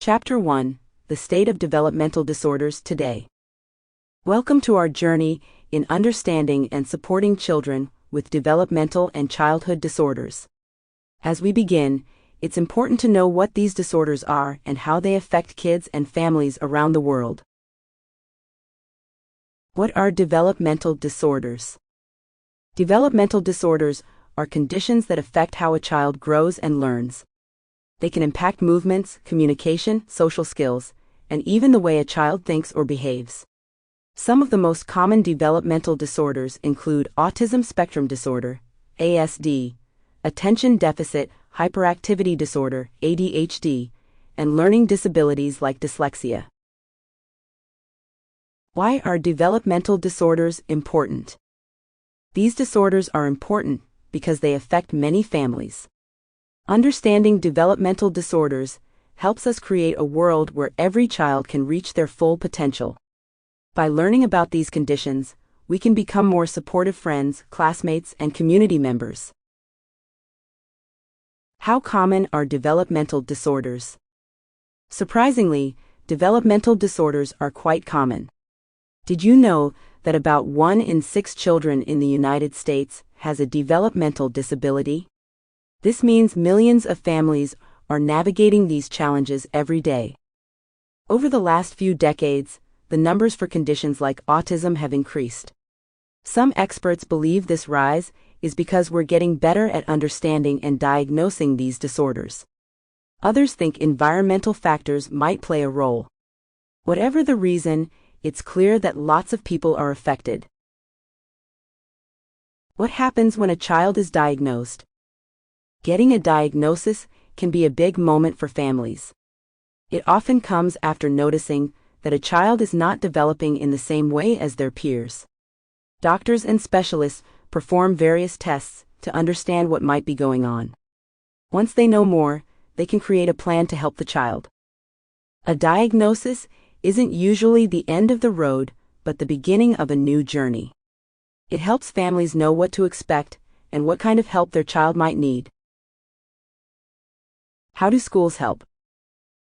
Chapter 1: The State of Developmental Disorders Today. Welcome to our journey in understanding and supporting children with developmental and childhood disorders. As we begin, it's important to know what these disorders are and how they affect kids and families around the world. What are developmental disorders? Developmental disorders are conditions that affect how a child grows and learns. They can impact movements, communication, social skills, and even the way a child thinks or behaves. Some of the most common developmental disorders include autism spectrum disorder, ASD, attention deficit hyperactivity disorder, ADHD, and learning disabilities like dyslexia. Why are developmental disorders important? These disorders are important because they affect many families. Understanding developmental disorders helps us create a world where every child can reach their full potential. By learning about these conditions, we can become more supportive friends, classmates, and community members. How common are developmental disorders? Surprisingly, developmental disorders are quite common. Did you know that about 1 in 6 children in the United States has a developmental disability? This means millions of families are navigating these challenges every day. Over the last few decades, the numbers for conditions like autism have increased. Some experts believe this rise is because we're getting better at understanding and diagnosing these disorders. Others think environmental factors might play a role. Whatever the reason, it's clear that lots of people are affected. What happens when a child is diagnosed? Getting a diagnosis can be a big moment for families. It often comes after noticing that a child is not developing in the same way as their peers. Doctors and specialists perform various tests to understand what might be going on. Once they know more, they can create a plan to help the child. A diagnosis isn't usually the end of the road, but the beginning of a new journey. It helps families know what to expect and what kind of help their child might need. How do schools help?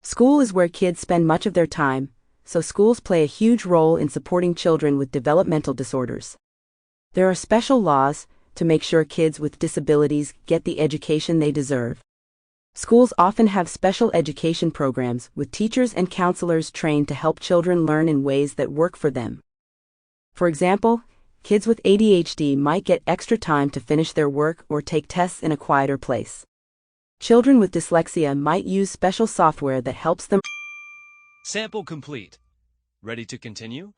School is where kids spend much of their time, so schools play a huge role in supporting children with developmental disorders. There are special laws to make sure kids with disabilities get the education they deserve. Schools often have special education programs with teachers and counselors trained to help children learn in ways that work for them. For example, kids with ADHD might get extra time to finish their work or take tests in a quieter place. Children with dyslexia might use special software that helps them. Sample complete. Ready to continue?